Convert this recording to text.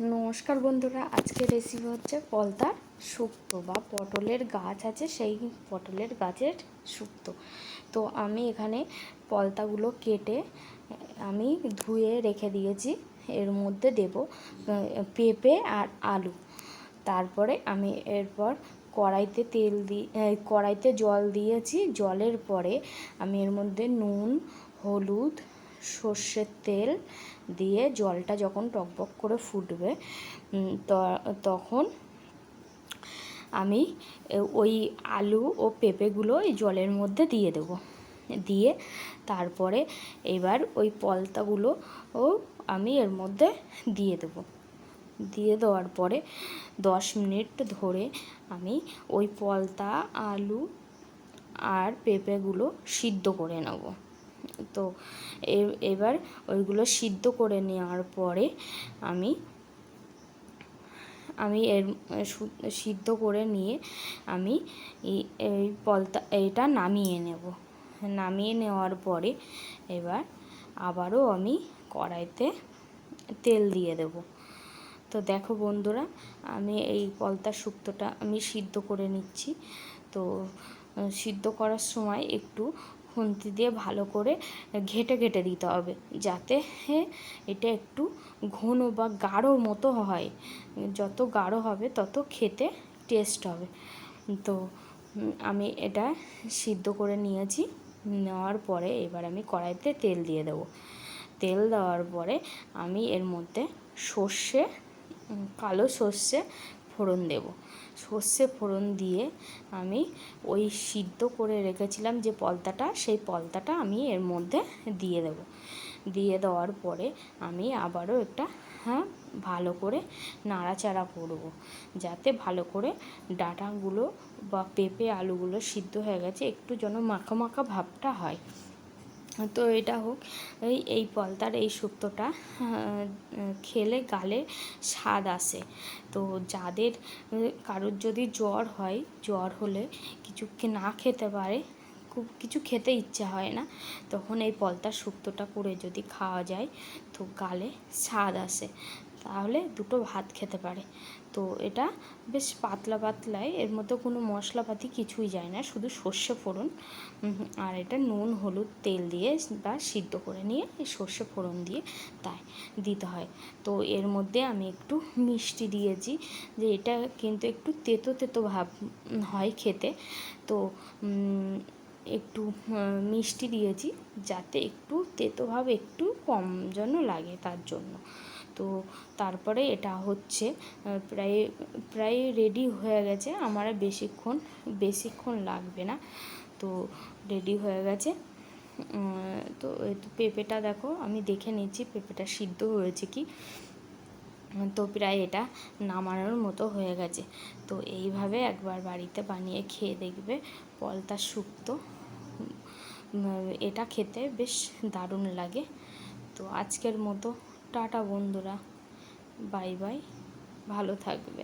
নমস্কার বন্ধুরা, আজকের রেসিপি হচ্ছে পলতার শুক্তো বা পটলের গাছ আছে সেই পটলের গাছের শুক্তো। তো আমি এখানে পলতাগুলো কেটে আমি ধুয়ে রেখে দিয়েছি। এর মধ্যে দেব পেঁপে আর আলু। তারপরে আমি এরপর কড়াইতে জল দিয়েছি। জলের পরে আমি এর মধ্যে নুন, হলুদ, সর্ষের তেল দিয়ে জলটা যখন টকবক করে ফুটবে তখন আমি ওই আলু ও পেঁপেগুলো এই জলের মধ্যে দিয়ে দেবো। দিয়ে তারপরে এবার ওই পলতাগুলো আমি এর মধ্যে দিয়ে দেবো। দিয়ে দেওয়ার পরে 10 মিনিট ধরে আমি ওই পলতা, আলু আর পেঁপেগুলো সিদ্ধ করে নেব। তো এবার ওইগুলো সিদ্ধ করে নেওয়ার পরে আমি সিদ্ধ করে নিয়ে আমি এই এটা নামিয়ে নেব। নামিয়ে নেওয়ার পরে এবার আবারও আমি কড়াইতে তেল দিয়ে দেব। তো দেখো বন্ধুরা, আমি এই পলতার শুক্তোটা আমি সিদ্ধ করে নিচ্ছি। তো সিদ্ধ করার সময় একটু খুন্তি দিয়ে ভালো করে ঘেটে দিতে হবে, যাতে এটা একটু ঘন বা গাঢ় মতো হয়। যত গাঢ় হবে তত খেতে টেস্ট হবে। তো আমি এটা সিদ্ধ করে নিয়েছি। নেওয়ার পরে এবার আমি কড়াইতে তেল দিয়ে দেবো। তেল দেওয়ার পরে আমি এর মধ্যে কালো সর্ষে ফোড়ন দেব। সর্ষে ফোড়ন দিয়ে আমি ওই সিদ্ধ করে রেখেছিলাম যে পলতাটা, সেই পলতাটা আমি এর মধ্যে দিয়ে দেব। দিয়ে দেওয়ার পরে আমি আবারও একটা ভালো করে নাড়াচাড়া করব, যাতে ভালো করে ডাঁটাগুলো বা পেঁপে আলুগুলো সিদ্ধ হয়ে গেছে, একটু যেন মাখা মাখা ভাবটা হয়। তো এটা হোক। এই পলতার এই শুক্তোটা খেলে গালে স্বাদ আসে। তো যাদের কারোর যদি জ্বর হয়, জ্বর হলে কিছু না খেতে পারে, খুব কিছু খেতে ইচ্ছে হয় না, তখন এই পলতার শুক্তোটা করে যদি খাওয়া যায় তো গালে স্বাদ আসে, তাহলে দুটো ভাত খেতে পারে। তো এটা বেশ পাতলা পাতলায়, এর মধ্যে কোনো মশলাপাতি কিছুই যায় না, শুধু সর্ষে ফোড়ন আর এটা নুন, হলুদ, তেল দিয়ে বা সিদ্ধ করে নিয়ে এই সর্ষে ফোড়ন দিয়ে তাই দিতে হয়। তো এর মধ্যে আমি একটু মিষ্টি দিয়েছি, যে এটা কিন্তু একটু তেতো তেতো ভাব হয় খেতে। তো একটু মিষ্টি দিয়েছি, যাতে একটু তেতো ভাব একটু কম যেন লাগে, তার জন্য। তো তারপরে এটা হচ্ছে প্রায় রেডি হয়ে গেছে। আমার বেশিক্ষণ লাগবে না। তো রেডি হয়ে গেছে। তো পেঁপেটা দেখো, আমি দেখে নিচ্ছি পেঁপেটা সিদ্ধ হয়েছে কি। তো প্রায় এটা নামানোর মতো হয়ে গেছে। তো এইভাবে একবার বাড়িতে বানিয়ে খেয়ে দেখবে পলতার শুক্তো। এটা খেতে বেশ দারুণ লাগে। তো আজকের মতো টাটা বন্ধুরা, বাই বাই, ভালো থাকবে।